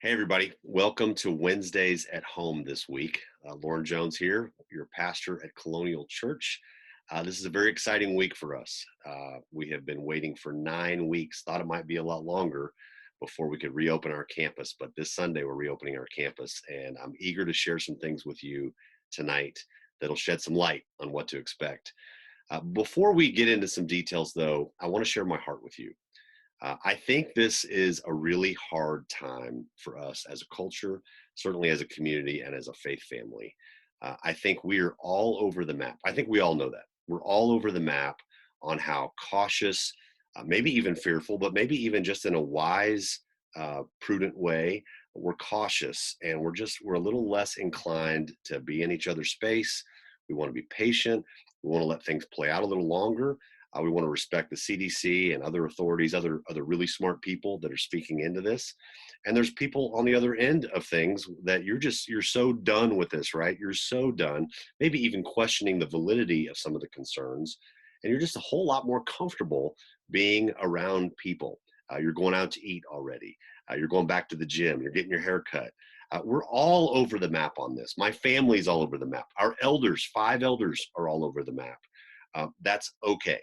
Hey, everybody. Welcome to Wednesdays at Home this week. Lauren Jones here, your pastor at Colonial Church. This is a very exciting week for us. We have been waiting for 9 weeks, thought it might be a lot longer before we could reopen our campus, but this Sunday we're reopening our campus, and I'm eager to share some things with you tonight that'll shed some light on what to expect. Before we get into some details, though, I want to share my heart with you. I think this is a really hard time for us as a culture, certainly as a community and as a faith family. I think we are all over the map. I think we all know that. We're all over the map on how cautious, maybe even fearful, but maybe even just in a wise, prudent way. We're cautious and we're a little less inclined to be in each other's space. We want to be patient. We want to let things play out a little longer. We want to respect the CDC and other authorities, other really smart people that are speaking into this. And there's people on the other end of things that you're so done with this, right? You're so done, maybe even questioning the validity of some of the concerns. And you're just a whole lot more comfortable being around people. You're going out to eat already. You're going back to the gym. You're getting your hair cut. We're all over the map on this. My family's all over the map. Our elders, 5 elders, are all over the map. That's okay.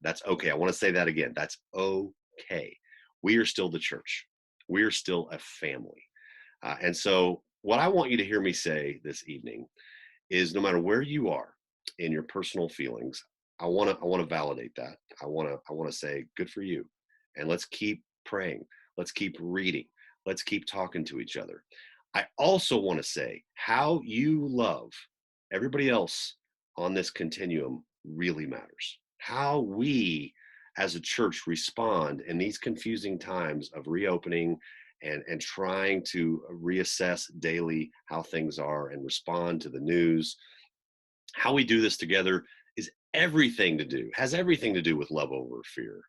That's okay. I want to say that again. That's okay. We are still the church. We are still a family. And so, what I want you to hear me say this evening is, no matter where you are in your personal feelings, I want to validate that. I want to say, good for you, and let's keep praying. Let's keep reading. Let's keep talking to each other. I also want to say how you love everybody else on this continuum really matters. How we as a church respond in these confusing times of reopening and trying to reassess daily how things are and respond to the news. How we do this together is has everything to do with love over fear.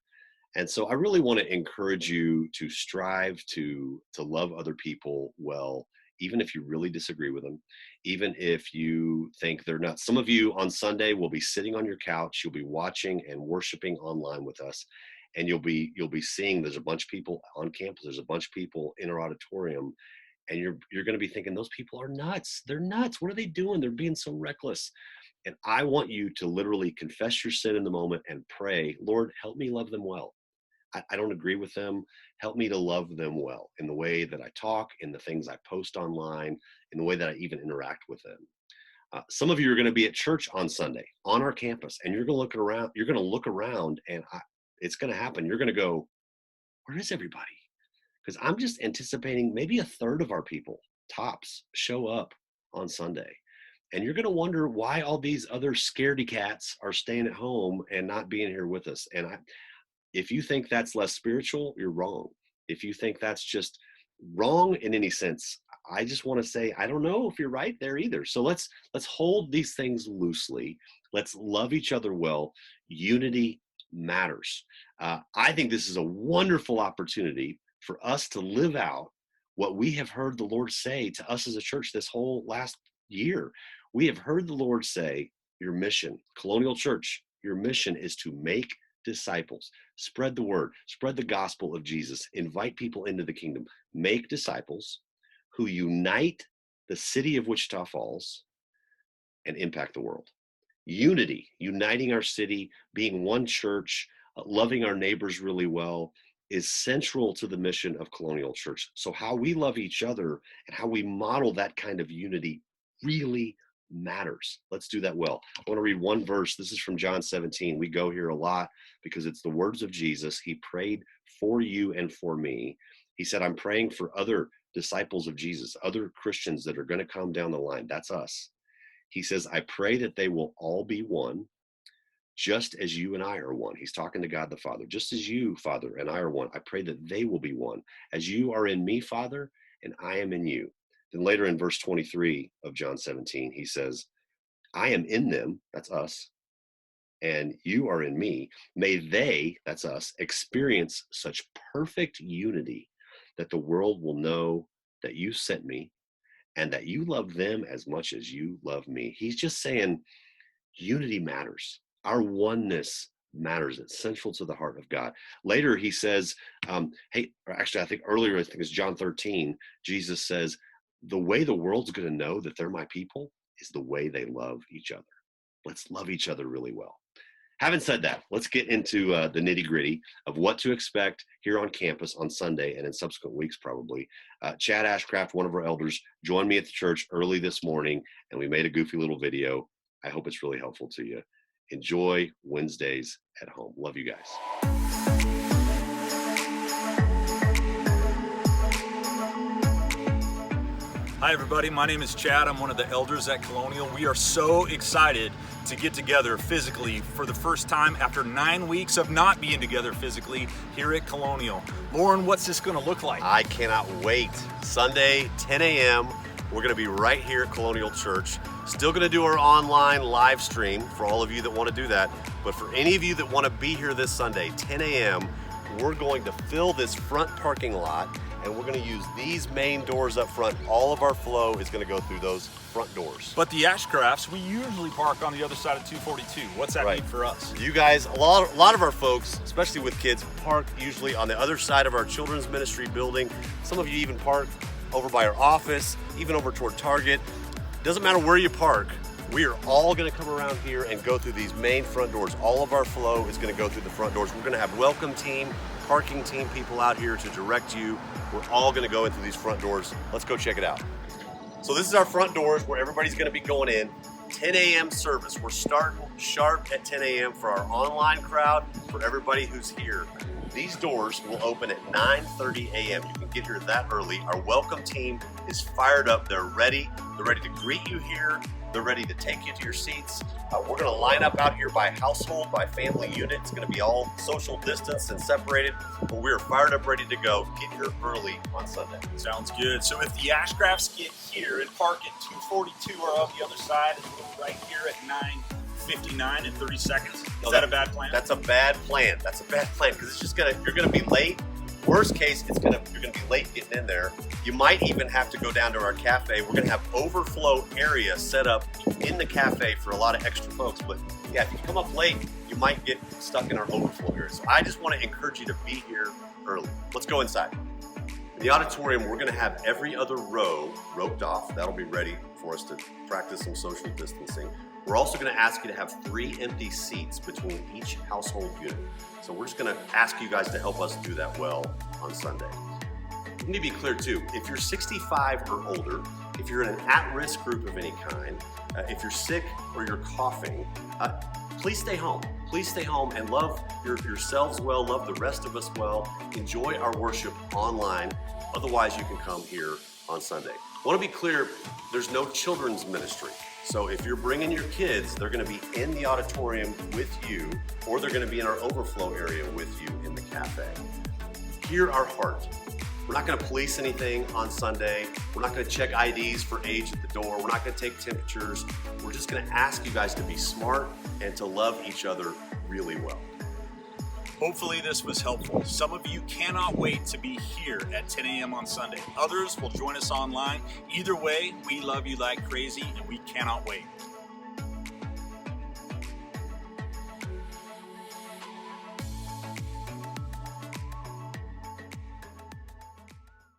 And so I really want to encourage you to strive to love other people well, even if you really disagree with them, even if you think they're nuts. Some of you on Sunday will be sitting on your couch, you'll be watching and worshiping online with us, and you'll be seeing there's a bunch of people on campus, there's a bunch of people in our auditorium, and you're going to be thinking those people are nuts. They're nuts. What are they doing? They're being so reckless. And I want you to literally confess your sin in the moment and pray, Lord, help me love them well. I don't agree with them. Help me to love them well in the way that I talk, in the things I post online, in the way that I even interact with them. Some of you are going to be at church on Sunday on our campus, and you're going to look around. You're going to look around, and it's going to happen. You're going to go, "Where is everybody?" Because I'm just anticipating maybe a third of our people, tops, show up on Sunday. And you're going to wonder why all these other scaredy cats are staying at home and not being here with us. If you think that's less spiritual, you're wrong. If you think that's just wrong in any sense, I just want to say I don't know if you're right there either. So let's hold these things loosely. Let's love each other well. Unity matters. I think this is a wonderful opportunity for us to live out what we have heard the Lord say to us as a church this whole last year. We have heard the Lord say, your mission, Colonial Church, your mission is to make disciples. Spread the word, spread the gospel of Jesus, invite people into the kingdom, make disciples who unite the city of Wichita Falls and impact the world. Unity, uniting our city, being one church, loving our neighbors really well is central to the mission of Colonial Church. So how we love each other and how we model that kind of unity really matters. Let's do that well. I want to read one verse. This is from John 17. We go here a lot because it's the words of Jesus. He prayed for you and for me. He said, I'm praying for other disciples of Jesus, other Christians that are going to come down the line. That's us. He says, I pray that they will all be one, just as you and I are one. He's talking to God the Father. Just as you, Father, and I are one, I pray that they will be one. As you are in me, Father, and I am in you. Then later in verse 23 of John 17, he says, I am in them, that's us, and you are in me. May they, that's us, experience such perfect unity that the world will know that you sent me and that you love them as much as you love me. He's just saying unity matters. Our oneness matters. It's central to the heart of God. Later, he says, hey, or actually, I think earlier, I think it's John 13, Jesus says, the way the world's going to know that they're my people is the way they love each other. Let's love each other really well. Having said that, let's get into the nitty gritty of what to expect here on campus on Sunday and in subsequent weeks, probably. Chad Ashcraft, one of our elders, joined me at the church early this morning, and we made a goofy little video. I hope it's really helpful to you. Enjoy Wednesdays at home. Love you guys. Hi everybody, my name is Chad. I'm one of the elders at Colonial. We are so excited to get together physically for the first time after 9 weeks of not being together physically here at Colonial. Lauren, what's this gonna look like? I cannot wait. Sunday, 10 a.m. We're gonna be right here at Colonial Church. Still gonna do our online live stream for all of you that wanna do that. But for any of you that wanna be here this Sunday, 10 a.m., we're going to fill this front parking lot, and we're going to use these main doors up front. All of our flow is going to go through those front doors. But the Ashcrafts, we usually park on the other side of 242. What's that mean for us? You guys, a lot of our folks, especially with kids, park usually on the other side of our children's ministry building. Some of you even park over by our office, even over toward Target. Doesn't matter where you park. We are all going to come around here and go through these main front doors. All of our flow is going to go through the front doors. We're going to have welcome team, parking team people out here to direct you. We're all going to go in through these front doors. Let's go check it out. So this is our front doors where everybody's going to be going in. 10 a.m. service. We're starting sharp at 10 a.m. for our online crowd, for everybody who's here. These doors will open at 9:30 a.m. You can get here that early. Our welcome team is fired up. They're ready. They're ready to greet you here. They're ready to take you to your seats. We're going to line up out here by household, by family unit. It's going to be all social distance and separated, but we're fired up, ready to go. Get here early on Sunday. Sounds good. So if the Ashcrafts get here and park at 242 or on the other side, and we're right here at 9:59 in 30 seconds. Is that a bad plan? That's a bad plan. That's a bad plan because it's just you're gonna be late. Worst case, you're gonna be late getting in there. You might even have to go down to our cafe. We're gonna have overflow area set up in the cafe for a lot of extra folks. But yeah, if you come up late, you might get stuck in our overflow area. So I just want to encourage you to be here early. Let's go inside. In the auditorium, we're gonna have every other row roped off. That'll be ready for us to practice some social distancing. We're also going to ask you to have 3 empty seats between each household unit. So we're just going to ask you guys to help us do that well on Sunday. You need to be clear too, if you're 65 or older, if you're in an at-risk group of any kind, if you're sick or you're coughing, please stay home. Please stay home and love yourselves well, love the rest of us well. Enjoy our worship online. Otherwise, you can come here on Sunday. I want to be clear, there's no children's ministry. So if you're bringing your kids, they're going to be in the auditorium with you, or they're going to be in our overflow area with you in the cafe. Hear our heart. We're not going to police anything on Sunday. We're not going to check IDs for age at the door. We're not going to take temperatures. We're just going to ask you guys to be smart and to love each other really well. Hopefully this was helpful. Some of you cannot wait to be here at 10 a.m. on Sunday. Others will join us online. Either way, we love you like crazy and we cannot wait.